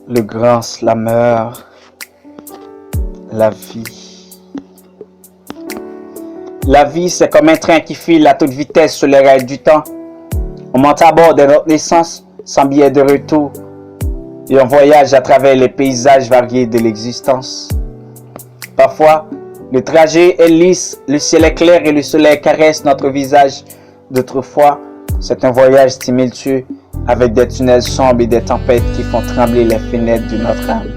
le grand slammer, la vie. La vie, c'est comme un train qui file à toute vitesse sur les rails du temps. On monte à bord de notre naissance sans billet de retour et on voyage à travers les paysages variés de l'existence. Parfois, le trajet est lisse, le ciel est clair et le soleil caresse notre visage. D'autres fois, c'est un voyage tumultueux avec des tunnels sombres et des tempêtes qui font trembler les fenêtres de notre âme.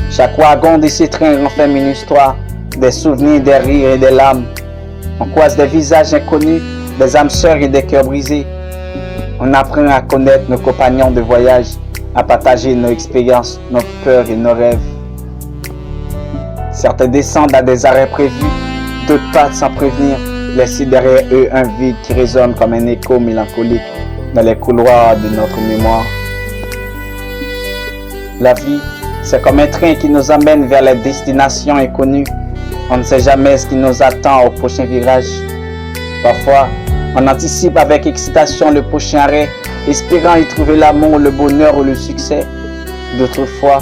Chaque wagon de ces trains renferme une histoire, des souvenirs, des rires et des larmes. On croise des visages inconnus, des âmes sœurs et des cœurs brisés. On apprend à connaître nos compagnons de voyage, à partager nos expériences, nos peurs et nos rêves. Certains descendent à des arrêts prévus, d'autres partent sans prévenir, laissant derrière eux un vide qui résonne comme un écho mélancolique dans les couloirs de notre mémoire. La vie, c'est comme un train qui nous emmène vers les destinations inconnues. On ne sait jamais ce qui nous attend au prochain virage. Parfois, on anticipe avec excitation le prochain arrêt, espérant y trouver l'amour, le bonheur ou le succès. D'autres fois,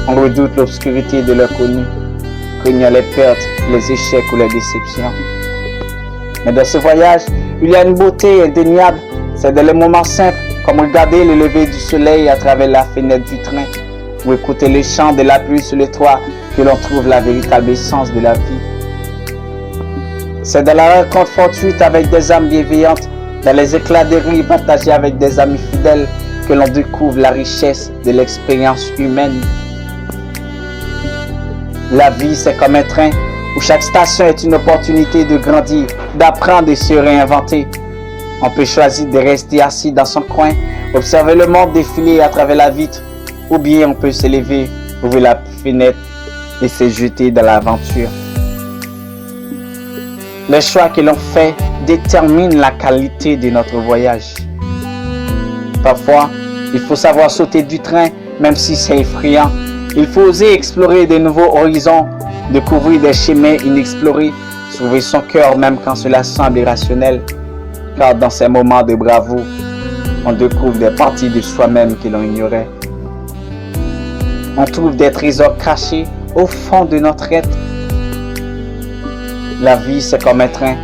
on redoute l'obscurité de l'inconnu, craignant les pertes, les échecs ou les déceptions. Mais dans ce voyage, il y a une beauté indéniable. C'est dans les moments simples, comme regarder le lever du soleil à travers la fenêtre du train, ou écouter les chants de la pluie sur le toit, que l'on trouve la véritable essence de la vie. C'est dans la rencontre fortuite avec des âmes bienveillantes, dans les éclats de rire partagés avec des amis fidèles, que l'on découvre la richesse de l'expérience humaine. La vie, c'est comme un train où chaque station est une opportunité de grandir, d'apprendre et se réinventer. On peut choisir de rester assis dans son coin, observer le monde défiler à travers la vitre, ou bien on peut se lever, ouvrir la fenêtre et se jeter dans l'aventure. Les choix que l'on fait déterminent la qualité de notre voyage. Parfois, il faut savoir sauter du train, même si c'est effrayant. Il faut oser explorer de nouveaux horizons, découvrir des chemins inexplorés, sauver son cœur même quand cela semble irrationnel. Car dans ces moments de bravoure, on découvre des parties de soi-même que l'on ignorait. On trouve des trésors cachés au fond de notre être. La vie, c'est comme un train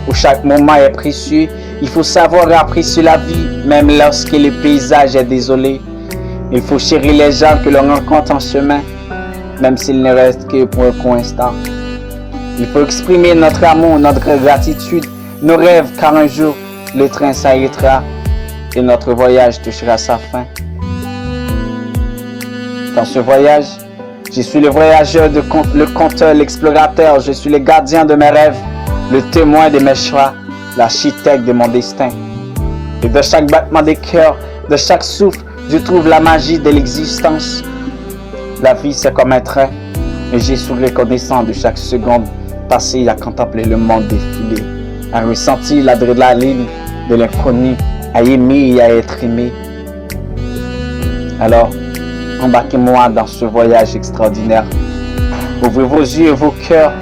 où chaque moment est précieux. Il faut savoir apprécier la vie, même lorsque le paysage est désolé. Il faut chérir les gens que l'on rencontre en chemin, même s'il ne reste que pour un court instant. Il faut exprimer notre amour, notre gratitude, nos rêves, car un jour, le train s'arrêtera et notre voyage touchera sa fin. Dans ce voyage, je suis le voyageur, le conteur, l'explorateur, je suis le gardien de mes rêves, le témoin de mes choix, l'architecte de mon destin. Et de chaque battement de cœur, de chaque souffle, je trouve la magie de l'existence. La vie, c'est comme un train, et je suis reconnaissant de chaque seconde passée à contempler le monde défiler, à ressentir l'adrénaline de l'inconnu, à aimer et à être aimé. Alors, embarquez-moi dans ce voyage extraordinaire. Ouvrez vos yeux et vos cœurs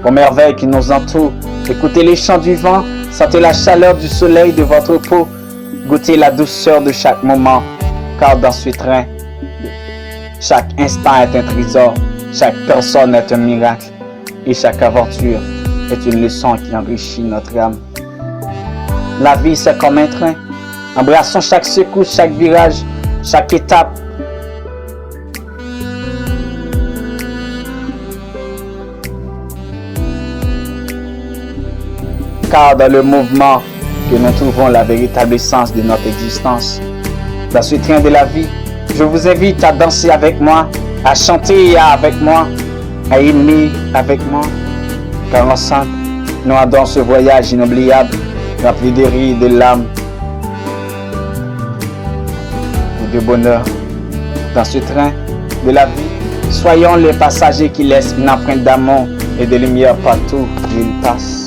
aux merveilles qui nous entourent. Écoutez les chants du vent, sentez la chaleur du soleil de votre peau, goûtez la douceur de chaque moment, car dans ce train, chaque instant est un trésor, chaque personne est un miracle, et chaque aventure est une leçon qui enrichit notre âme. La vie, c'est comme un train. Embrassons chaque secousse, chaque virage, chaque étape. Car dans le mouvement que nous trouvons la véritable essence de notre existence. Dans ce train de la vie, je vous invite à danser avec moi, à chanter avec moi, à aimer avec moi. Car ensemble, nous adorons ce voyage inoubliable, rempli de rires, de larmes et de bonheur. Dans ce train de la vie, soyons les passagers qui laissent une empreinte d'amour et de lumière partout où ils passent.